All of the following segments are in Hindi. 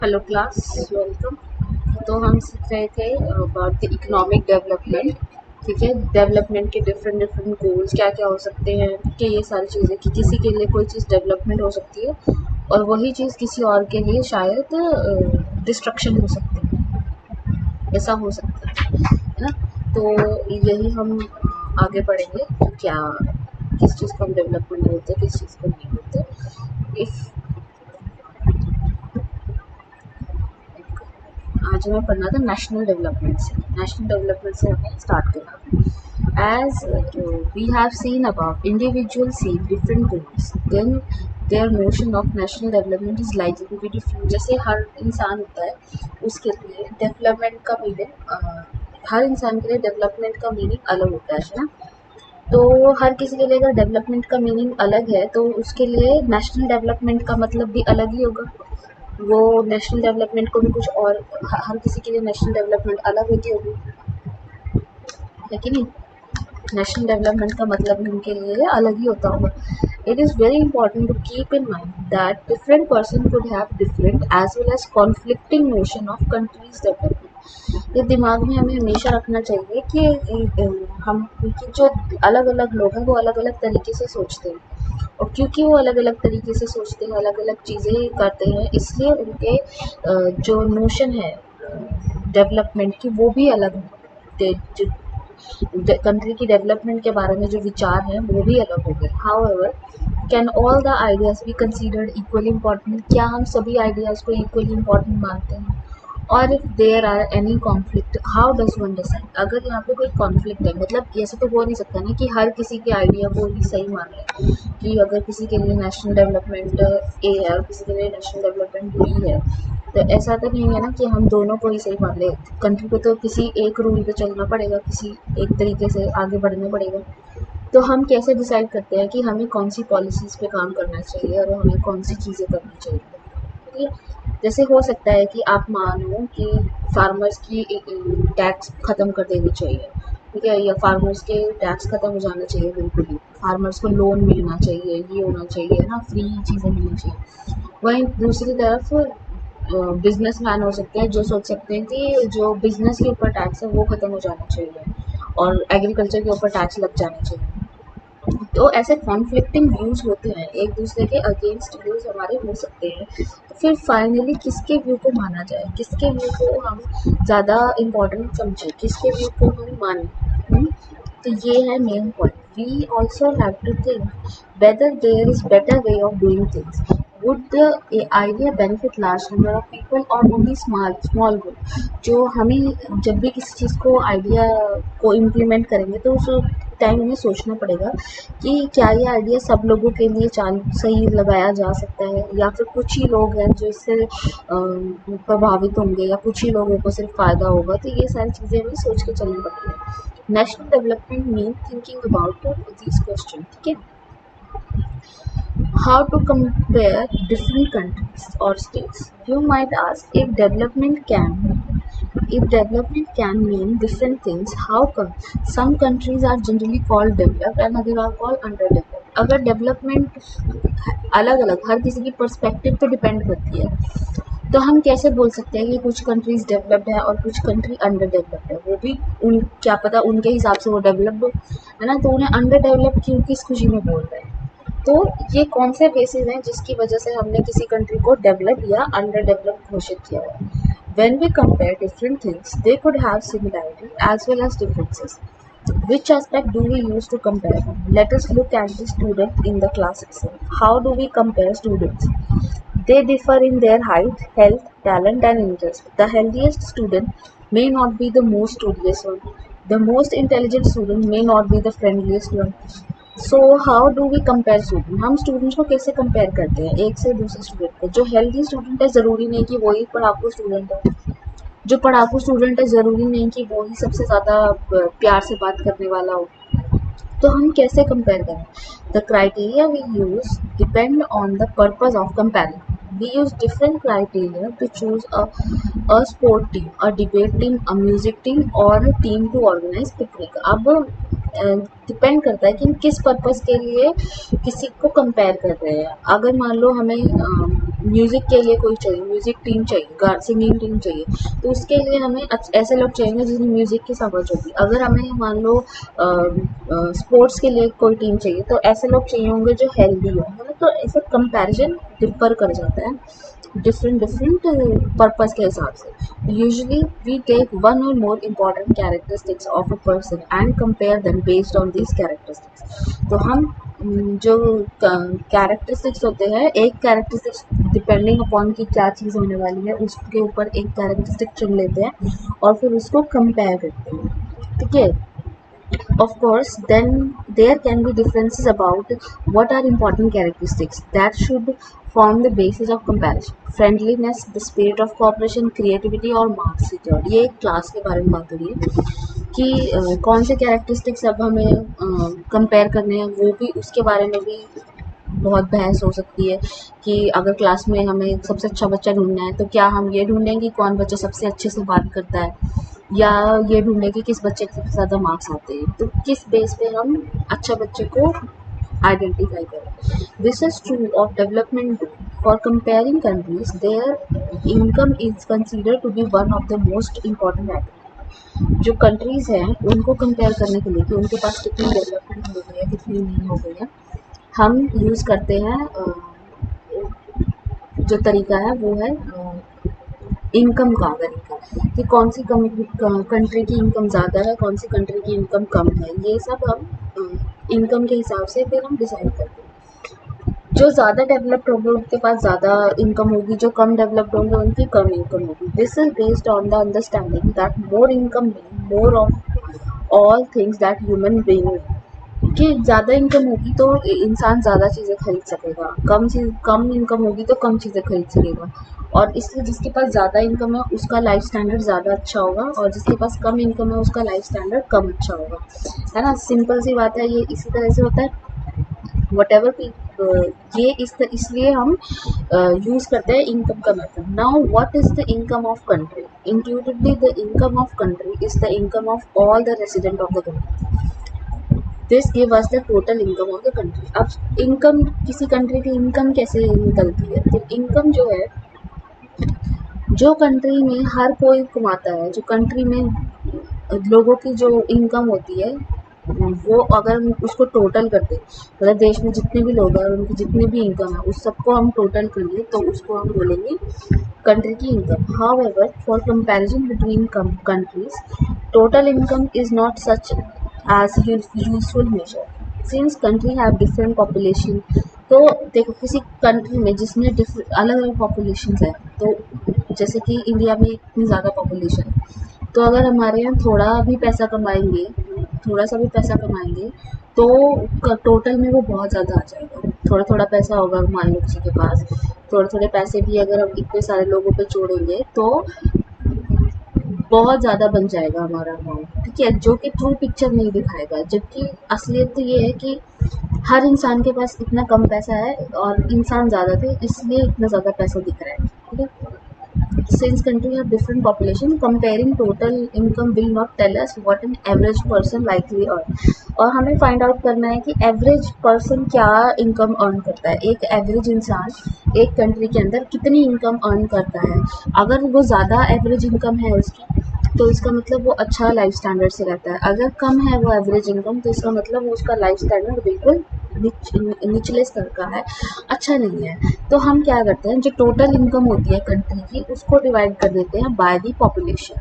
Hello class, welcome. तो हम सीख रहे थे अबाउट द इकोनॉमिक डेवलपमेंट। ठीक है, डेवलपमेंट के डिफरेंट डिफरेंट गोल्स क्या क्या हो सकते हैं, कि ये सारी चीज़ें कि किसी के लिए कोई चीज़ डेवलपमेंट हो सकती है और वही चीज़ किसी और के लिए शायद डिस्ट्रक्शन हो सकती है, ऐसा हो सकता है ना। तो यही हम आगे पढ़ेंगे कि क्या किस चीज़ को हम डेवलपमेंट बोलते हैं, किस चीज़ को नहीं बोलते। इफ़ आज हमें पढ़ना था नेशनल डेवलपमेंट से हमें स्टार्ट करना। As we have seen about individuals different goals, then their notion of national development is likely to be different. जैसे हर इंसान होता है, उसके लिए डेवलपमेंट का मीनिंग हर इंसान के लिए डेवलपमेंट का मीनिंग अलग होता है ना। तो हर किसी के लिए अगर डेवलपमेंट का मीनिंग अलग है तो उसके लिए नेशनल डेवलपमेंट का मतलब भी अलग ही होगा। वो नेशनल डेवलपमेंट को भी कुछ और हर किसी के लिए नेशनल डेवलपमेंट अलग होती होगी, है कि नहीं। नेशनल डेवलपमेंट का मतलब भी उनके लिए अलग ही होता होगा। It is very important to keep in mind that different person could have different as well as conflicting notion of countries development. ये दिमाग में हमें हमेशा रखना चाहिए कि हम कि जो अलग अलग लोग हैं वो अलग अलग तरीके से सोचते हैं, और क्योंकि वो अलग अलग तरीके से सोचते हैं, अलग अलग चीज़ें करते हैं, इसलिए उनके जो नोशन है डेवलपमेंट की वो भी अलग है। कंट्री की डेवलपमेंट के बारे में जो विचार हैं वो भी अलग हो गए। However, can all the ideas be considered equally important? क्या हम सभी आइडियाज़ को इक्वली इम्पॉर्टेंट मानते हैं? और if there are any conflict, how does one decide? अगर यहाँ पे कोई कॉन्फ्लिक्ट है, मतलब ऐसे तो हो नहीं सकता ना कि हर किसी के आइडिया को ही सही मान लें, कि अगर किसी के लिए नेशनल डेवलपमेंट ए है और किसी के लिए नेशनल डेवलपमेंट बी है, तो ऐसा तो नहीं है ना कि हम दोनों को ही सही मान लें। कंट्री को तो किसी एक रूल पे चलना पड़ेगा, किसी एक तरीके से आगे बढ़ना पड़ेगा। तो हम कैसे डिसाइड करते हैं कि हमें कौन सी पॉलिसीज़ पे काम करना चाहिए और हमें कौन सी चीज़ें करनी चाहिए? ठीक है। जैसे हो सकता है कि आप मानो कि फार्मर्स की टैक्स ख़त्म कर देनी चाहिए, ठीक है, या फार्मर्स के टैक्स ख़त्म हो जाना चाहिए बिल्कुल ही, फार्मर्स को लोन मिलना चाहिए, ये होना चाहिए ना, फ्री चीज़ें मिलनी चाहिए। वहीं दूसरी तरफ बिजनेसमैन हो सकते हैं जो सोच सकते हैं कि जो बिजनेस के ऊपर टैक्स है वो ख़त्म हो जाना चाहिए और एग्रीकल्चर के ऊपर टैक्स लग जाना चाहिए। तो ऐसे कॉन्फ्लिक्टिंग व्यूज़ होते हैं, एक दूसरे के अगेंस्ट व्यूज़ हमारे हो सकते हैं। तो फिर फाइनली किसके व्यू को माना जाए, किसके व्यू को हम ज़्यादा इम्पोर्टेंट समझें, किसके व्यू को हम मानें? तो ये है main point. We also have to think whether there is better way of doing things. Would the idea benefit large number of people और ओनली स्मॉल ग्रुप? जो हमें जब भी किसी चीज़ को आइडिया को इम्प्लीमेंट करेंगे तो उस टाइम हमें सोचना पड़ेगा कि क्या ये आइडिया सब लोगों के लिए सही लगाया जा सकता है, या फिर कुछ ही लोग हैं जो इससे प्रभावित होंगे, या कुछ ही लोगों को सिर्फ फ़ायदा होगा। तो ये सारी चीज़ें हमें सोच के चलनी पड़ती है। National development mean thinking about this question. ठीक है, how to compare different countries or states? You might ask, if development can mean different things, how come some countries are generally called developed and others are called underdeveloped? अगर डेवलपमेंट अलग अलग हर किसी की पर्सपेक्टिव पे डिपेंड करती है, तो हम कैसे बोल सकते हैं कि कुछ कंट्रीज डेवलप्ड है और कुछ कंट्री अंडर डेवलप्ड है? वो भी उन क्या पता उनके हिसाब से वो डेवलप्ड हो, है ना। तो उन्हें अंडर डेवलप क्यों, किस खुशी में बोल रहे हैं? तो ये कौन से बेसिस हैं जिसकी वजह से हमने किसी कंट्री को डेवलप या अंडर डेवलप घोषित किया है? When we compare different things, they could have similarity as well as differences. Which aspect do we use to compare them? Let us look at the student in the class itself. How do we compare students? They differ in their height, health, talent, and interest. The healthiest student may not be the most studious one. The most intelligent student may not be the friendliest one. So how do we compare student? हम स्टूडेंट्स को कैसे कंपेयर करते हैं एक से दूसरे स्टूडेंट को? जो हेल्दी स्टूडेंट है ज़रूरी नहीं कि वही पढ़ाकू स्टूडेंट है, जो पढ़ाकू स्टूडेंट है ज़रूरी नहीं कि वो ही सबसे ज़्यादा प्यार से बात करने वाला हो। तो हम कैसे कंपेयर करें? The criteria we use depend on the purpose of comparison. We use different criteria to choose a sport team, a debate team, a music team or a team to organize picnic. अब डिपेंड करता है कि हम किस पर्पज़ के लिए किसी को कंपेयर कर रहे हैं। अगर मान लो हमें म्यूज़िक के लिए कोई चाहिए, म्यूज़िक टीम चाहिए, सिंगिंग टीम चाहिए, तो उसके लिए हमें ऐसे लोग चाहिए जिन्हें म्यूज़िक की समझ होगी। अगर हमें मान लो स्पोर्ट्स के लिए कोई टीम चाहिए तो ऐसे लोग चाहिए होंगे जो हेल्दी हो, है ना। तो ऐसे कंपैरिजन डिफर कर जाता है डिफरेंट डिफरेंट पर्पस के हिसाब से। यूजुअली वी टेक वन और more important characteristics of a person and compare them based on these characteristics. तो हम जो कैरेक्टरिस्टिक्स होते हैं, एक कैरेक्टरिस्टिक्स डिपेंडिंग अपॉन कि क्या चीज़ होने वाली है उसके ऊपर एक कैरेक्टरिस्टिक चुन लेते हैं और फिर उसको कंपेयर करते हैं, ठीक है। Of course, then there can be differences about what are important characteristics that should form the basis of comparison. Friendliness, the spirit of cooperation, creativity और marks secured। ये एक क्लास के बारे में बात हो रही है कि कौन से कैरेक्टरिस्टिक्स अब हमें कंपेयर करने हैं, वो भी उसके बारे में भी बहुत बहस हो सकती है कि अगर क्लास में हमें सबसे अच्छा बच्चा ढूंढना है तो क्या हम ये ढूंढेंगे कौन बच्चा सबसे अच्छे से बात करता है, या ये ढूंढें कि किस बच्चे के सबसे ज़्यादा मार्क्स आते हैं, तो किस बेस पे हम अच्छा बच्चे को आइडेंटिफाई करें। This is true of development for comparing countries their income is consider to be one of the most important factor. जो कंट्रीज़ हैं उनको कंपेयर करने के लिए कि उनके पास कितनी डेवलपमेंट हो गई है कितनी नहीं हो गई है, हम यूज़ करते हैं जो तरीका है वो है इनकम का तरीका, कि कौन सी कंट्री की इनकम ज़्यादा है, कौन सी कंट्री की इनकम कम है, ये सब हम इनकम के हिसाब से फिर हम डिसाइड करते हैं। जो ज़्यादा डेवलप्ड होंगे उनके पास ज़्यादा इनकम होगी, जो कम डेवलप्ड होंगे उनकी कम इनकम होगी। This is based on the understanding that more income mean more of all things that human being, कि ज़्यादा इनकम होगी तो इंसान ज़्यादा चीज़ें खरीद सकेगा, कम इनकम होगी तो कम चीज़ें खरीद सकेगा, और इसलिए जिसके पास ज़्यादा इनकम है उसका लाइफ स्टैंडर्ड ज़्यादा अच्छा होगा और जिसके पास कम इनकम है उसका लाइफ स्टैंडर्ड कम अच्छा होगा, है ना। सिंपल सी बात है, ये इसी तरह से होता है वट एवर ये इसलिए हम यूज़ करते हैं इनकम का method. Now what is the income of country? Intuitively the income of country is the income of all the resident of the country. This give us the total income of the country. अब इनकम, किसी कंट्री की इनकम कैसे निकलती है? तो इनकम जो है, जो कंट्री में हर कोई कमाता है, जो कंट्री में लोगों की जो इनकम होती है वो अगर हम उसको टोटल कर दें, मतलब देश में जितने भी लोग हैं और उनकी जितनी भी इनकम है उस सबको हम टोटल कर लें तो उसको हम बोलेंगे कंट्री की income. However for comparison between countries total income is not such as useful measure since country have different population। तो देखो किसी कंट्री में जिसमें अलग अलग पॉपुलेशन है, तो जैसे कि इंडिया में इतनी ज़्यादा पॉपुलेशन है, तो अगर हमारे यहाँ थोड़ा भी पैसा कमाएंगे, थोड़ा सा भी पैसा कमाएंगे तो टोटल में वो बहुत ज़्यादा आ जाएगा। थोड़ा थोड़ा पैसा होगा मान लो किसी के पास, थोड़े थोड़े पैसे भी अगर हम इतने सारे लोगों पे जोड़ेंगे तो बहुत ज़्यादा बन जाएगा हमारा अमाउंट, ठीक है, जो कि ट्रू पिक्चर नहीं दिखाएगा। जबकि असलियत तो ये है कि हर इंसान के पास इतना कम पैसा है और इंसान ज़्यादा थे इसलिए इतना ज़्यादा पैसा दिख रहा है, ठीक है। Since country have different population, comparing total income will not tell us what an average person likely earn। और हमें फाइंड आउट करना है कि एवरेज पर्सन क्या इनकम अर्न करता है, एक एवरेज इंसान एक कंट्री के अंदर कितनी इनकम अर्न करता है। अगर वो ज़्यादा एवरेज इनकम है उसकी तो इसका मतलब वो अच्छा लाइफ स्टैंडर्ड से रहता है, अगर कम है वो एवरेज इनकम तो इसका मतलब वो उसका लाइफ स्टैंडर्ड बिल्कुल निचले स्तर का है, अच्छा नहीं है। तो हम क्या करते हैं, जो टोटल इनकम होती है कंट्री की उसको डिवाइड कर देते हैं by the population.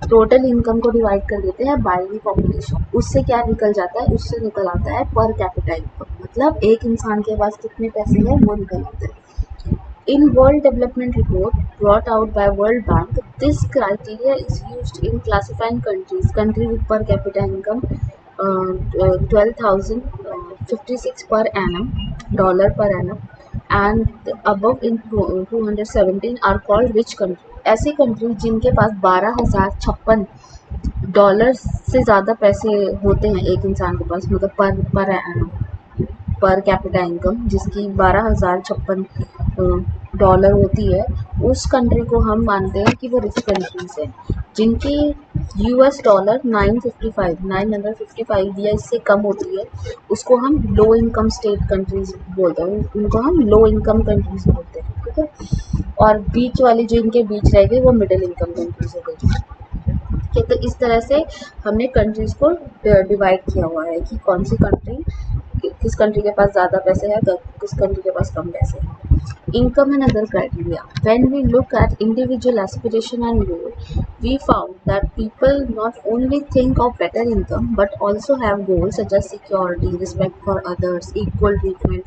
Total income को डिवाइड कर देते हैं बाय दी पॉपुलेशन। उससे क्या निकल जाता है, उससे निकल आता है पर कैपिटा इनकम, मतलब एक इंसान के पास कितने पैसे हैं वो निकल आता है। In World Development Report brought out by World Bank, this criteria is used in classifying countries. Country with per capita income 12,056 per annum dollar per annum and above in 217 are called rich country। ऐसी कंट्री जिनके पास 12,056 डॉलर से ज़्यादा पैसे होते हैं एक इंसान के पास, मतलब per annum per capita income जिसकी 12,056 डॉलर होती है, उस कंट्री को हम मानते हैं कि वो रिच कंट्रीज है। जिनकी US डॉलर 955 या इससे कम होती है, उसको हम लो इनकम स्टेट कंट्रीज बोलते हैं, उनको हम लो इनकम कंट्रीज बोलते हैं, ठीक है। और बीच वाली जो इनके बीच रह गई वो मिडिल इनकम कंट्रीज हो गई, ठीक है। तो इस तरह से हमने कंट्रीज को डिवाइड किया हुआ है कि कौन सी कंट्री, किस कंट्री के पास ज़्यादा पैसे हैं, किस कंट्री के पास कम पैसे हैं। Income and other criteria. When we look at individual aspiration and goal, we found that people not only think of better income but also have goals such as security, respect for others, equal treatment,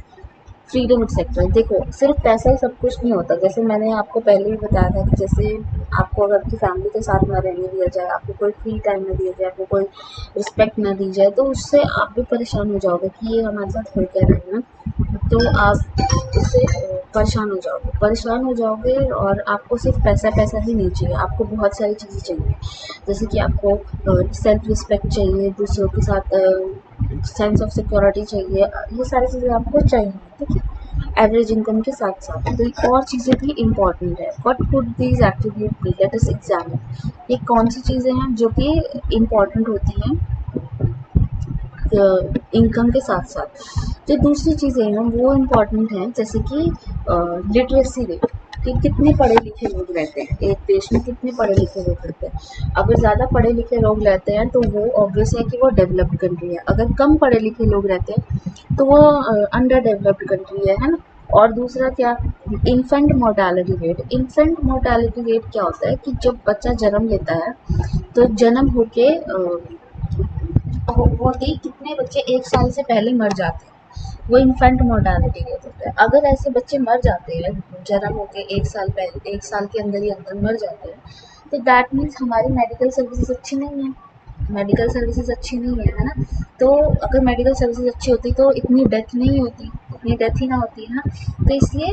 freedom etcetera. देखो, सिर्फ पैसा ही सब कुछ नहीं होता। जैसे मैंने आपको पहले ही बताया था कि जैसे आपको अगर आपकी फैमिली के साथ ना रहने दिया जाए, आपको कोई फ्री टाइम ना दिया जाए, आपको कोई रिस्पेक्ट ना दी जाए, तो उससे आप भी परेशान हो जाओगे कि ये हमारे साथ हो क्या रहा है ना। तो आप उससे परेशान हो जाओगे और आपको सिर्फ पैसा पैसा ही नहीं चाहिए, आपको बहुत सारी चीज़ें चाहिए। जैसे कि आपको सेल्फ रिस्पेक्ट चाहिए, दूसरों के साथ सेंस ऑफ सिक्योरिटी चाहिए, ये सारी चीज़ें आपको चाहिए, ठीक है। एवरेज इनकम के साथ साथ तो और चीज़ें भी इम्पॉर्टेंट है। What could these attribute be, let us examine. ये कौन सी चीज़ें हैं जो कि इम्पॉर्टेंट होती हैं इनकम के साथ साथ। जो दूसरी चीज़ें हैं वो इम्पॉर्टेंट हैं, जैसे कि लिटरेसी रेट, कि कितने पढ़े लिखे लोग रहते हैं एक देश में, कितने पढ़े लिखे लोग रहते हैं। अगर ज़्यादा पढ़े लिखे लोग रहते हैं तो वो ऑब्वियस है कि वो डेवलप्ड कंट्री है। अगर कम पढ़े लिखे लोग रहते हैं तो वो अंडर डेवलप्ड कंट्री है ना। और दूसरा क्या, infant mortality rate. Infant mortality rate क्या होता है कि जब बच्चा जन्म लेता है तो जन्म होके होते ही कितने बच्चे 1 साल से पहले मर जाते हैं, वो इन्फेंट मोर्टालिटी रेट होता है। अगर ऐसे बच्चे मर जाते हैं जन्म होके 1 साल पहले, 1 साल के अंदर ही अंदर मर जाते हैं, तो दैट मीन्स हमारी मेडिकल सर्विसेज अच्छी नहीं है, मेडिकल सर्विसेज अच्छी नहीं है ना। तो अगर मेडिकल सर्विसेज अच्छी होती तो इतनी डेथ नहीं होती, इतनी डेथ ही ना होती है ना। तो इसलिए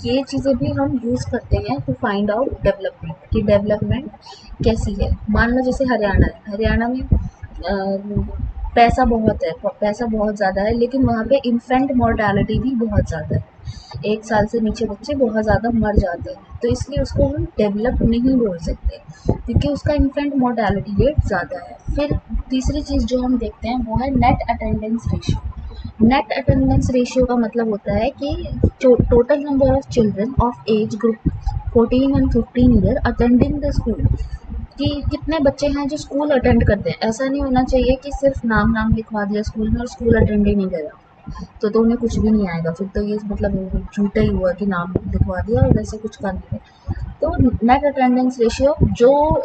ये चीज़ें भी हम यूज़ करते हैं टू फाइंड आउट डेवलपमेंट, कि डेवलपमेंट कैसी है। मान लो जैसे हरियाणा है, हरियाणा में पैसा बहुत है, पैसा बहुत ज़्यादा है, लेकिन वहाँ पे इन्फेंट मोर्टालिटी भी बहुत ज़्यादा है, 1 साल से नीचे बच्चे बहुत ज़्यादा मर जाते हैं। तो इसलिए उसको हम डेवलप नहीं बोल सकते, क्योंकि उसका इन्फेंट मोर्टालिटी रेट ज़्यादा है। फिर तीसरी चीज़ जो हम देखते हैं वो है net attendance ratio. Net attendance ratio का मतलब होता है कि total number of children of age group 14 and 15 year attending the school, कि कितने बच्चे हैं जो स्कूल अटेंड करते हैं। ऐसा नहीं होना चाहिए कि सिर्फ नाम लिखवा दिया स्कूल में और स्कूल अटेंड ही नहीं करा, तो उन्हें कुछ भी नहीं आएगा। फिर तो ये मतलब झूठा ही हुआ कि नाम लिखवा दिया और वैसे कुछ कर नहीं है। तो नेट अटेंडेंस रेशियो जो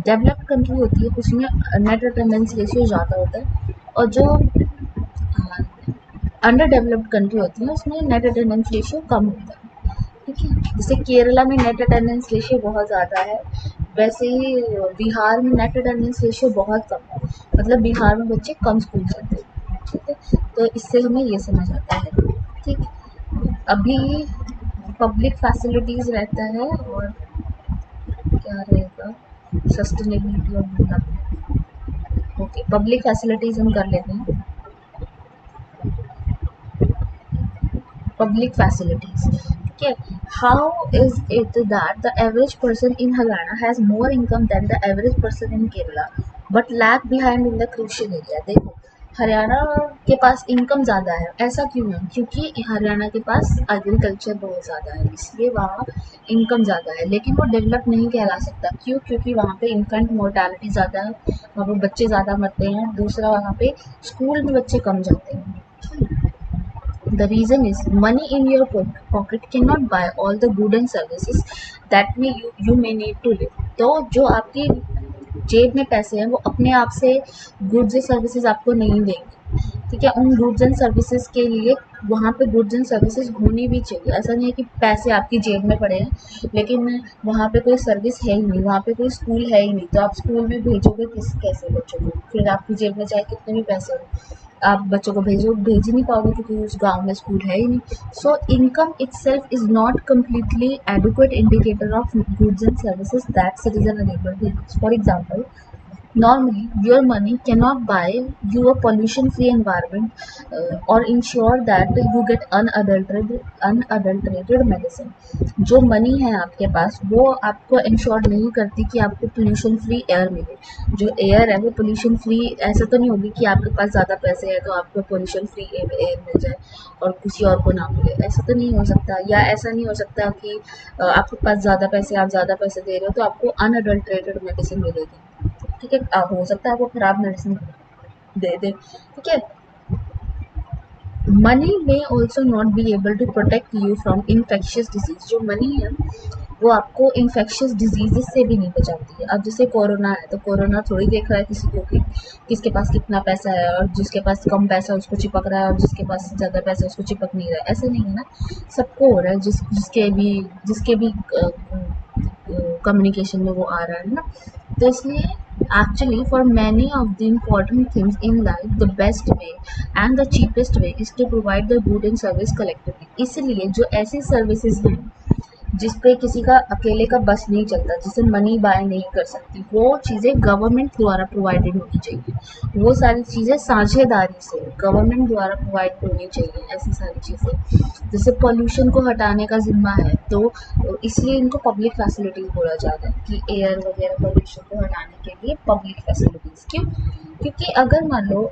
डेवलप्ड कंट्री होती है उसमें नेट अटेंडेंस रेशियो ज़्यादा होता है, और जो अंडर डेवलप्ड कंट्री होती है उसमें नेट अटेंडेंस रेशियो कम होता है, ठीक है। जैसे केरला में नेट अटेंडेंस रेशियो बहुत ज़्यादा है, वैसे ही बिहार में नेट अटेंडेंस रेशियो बहुत कम है, मतलब बिहार में बच्चे कम स्कूल जाते हैं, ठीक है। तो इससे हमें ये समझ आता है, ठीक। अभी पब्लिक फैसिलिटीज़ रहता है और क्या रहेगा, सस्टेनेबिलिटी और डेवलपमेंट। ओके, पब्लिक फैसिलिटीज़ हम कर लेते हैं। Public facilities, okay. How is it that the average person in Haryana has more income than the average person in Kerala but lag behind in the crucial area? देखो, हरियाणा के पास इनकम ज़्यादा है, ऐसा क्यों है? क्योंकि हरियाणा के पास एग्रीकल्चर बहुत ज़्यादा है, इसलिए वहाँ इनकम ज़्यादा है, लेकिन वो डेवलप नहीं कहला सकता। क्यों? क्योंकि वहाँ पे इन्फेंट मोर्टालिटी ज़्यादा है, वहाँ पे बच्चे ज़्यादा मरते हैं। दूसरा, वहाँ पे स्कूल में बच्चे कम जाते हैं। The reason is money in your pocket cannot buy all the goods and services that you may need to live. तो जो आपकी जेब में पैसे हैं वो अपने आप से गुड्स एंड सर्विसेज आपको नहीं देंगे, ठीक है। उन गुड्स एंड सर्विसेज के लिए वहाँ पे गुड्स एंड सर्विसेज होनी भी चाहिए। ऐसा नहीं है कि पैसे आपकी जेब में पड़े हैं लेकिन वहाँ पे कोई सर्विस है ही नहीं, वहाँ पे कोई स्कूल है ही नहीं, तो आप स्कूल में भेजोगे कैसे बच्चों को? फिर आपकी जेब में चाहे कितने भी पैसे हो, आप बच्चों को भेज ही नहीं पाओगे क्योंकि उस गांव में स्कूल है ही नहीं। So income itself is not completely adequate indicator of goods and services that citizen are able to use. For example, Normally, your money cannot buy you a pollution-free environment or ensure that you get unadulterated medicine. जो मनी है आपके पास वो आपको इंश्योर नहीं करती कि आपको पोल्यूशन फ्री एयर मिले। जो एयर है वो पोल्यूशन फ्री ऐसा तो नहीं होगी कि आपके पास ज़्यादा पैसे हैं तो आपको पोल्यूशन फ्री एयर मिल जाए और किसी और को ना मिले। ऐसा तो नहीं हो सकता, या ऐसा नहीं हो सकता कि आपके पास ज़्यादा पैसे, आप ज़्यादा पैसे दे रहे हो तो आपको अनअडल्ट्रेटेड मेडिसिन मिलेगी। ठीक है, हो सकता है वो खराब मेडिसिन दे दे। ठीक है, मनी में also not be able to protect you from infectious disease. जो मनी है वो आपको इन्फेक्शियस डिजीजेस से भी नहीं बचाती है। अब जैसे कोरोना है तो कोरोना थोड़ी देख रहा है किसी को कि किसके पास कितना पैसा है, और जिसके पास कम पैसा है उसको चिपक रहा है और जिसके पास ज़्यादा पैसा है उसको चिपक नहीं रहा है। ऐसा नहीं है ना, सबको हो रहा है, जिसके भी कम्युनिकेशन में वो आ रहा है ना। तो इसलिए actually for many of the important things in life the best way and the cheapest way is to provide the good and service collectively। इसलिए जो ऐसी सर्विसेज हैं जिस पे किसी का अकेले का बस नहीं चलता, जिसे मनी बाय नहीं कर सकती, वो चीज़ें गवर्नमेंट द्वारा प्रोवाइडेड होनी चाहिए। वो सारी चीज़ें साझेदारी से गवर्नमेंट द्वारा प्रोवाइड होनी चाहिए। ऐसी सारी चीज़ें जैसे पोल्यूशन को हटाने का जिम्मा है तो इसलिए इनको पब्लिक फैसिलिटीज़ बोला जाता है कि एयर वगैरह पोल्यूशन को हटाने के लिए पब्लिक फैसिलिटीज़। क्यों? क्योंकि अगर मान लो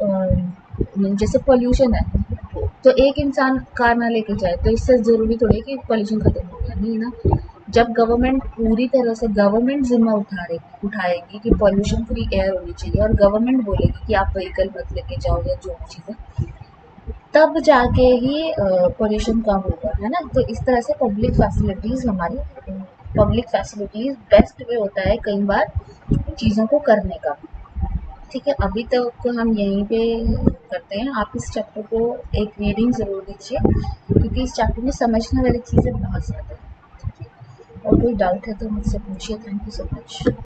जैसे पोल्यूशन है तो एक इंसान कार ना लेके जाए तो इससे ज़रूरी थोड़ी है कि पोल्यूशन खत्म हो गया, नहीं ना। जब गवर्नमेंट पूरी तरह से गवर्नमेंट जिम्मा उठाएगी कि पोल्यूशन फ्री एयर होनी चाहिए और गवर्नमेंट बोलेगी कि आप व्हीकल मत लेके जाओ या जो भी चीज़ें, तब जाके ही पोल्यूशन कम होगा, है ना। तो इस तरह से पब्लिक फैसिलिटीज़ बेस्ट वे होता है कई बार चीज़ों को करने का। ठीक है, अभी तक हम यहीं पे करते हैं। आप इस चैप्टर को एक रीडिंग ज़रूर दीजिए क्योंकि इस चैप्टर में समझने वाली चीज़ें बहुत ज़्यादा हैं। ठीक है, और कोई डाउट है तो मुझसे पूछिए। Thank you so much.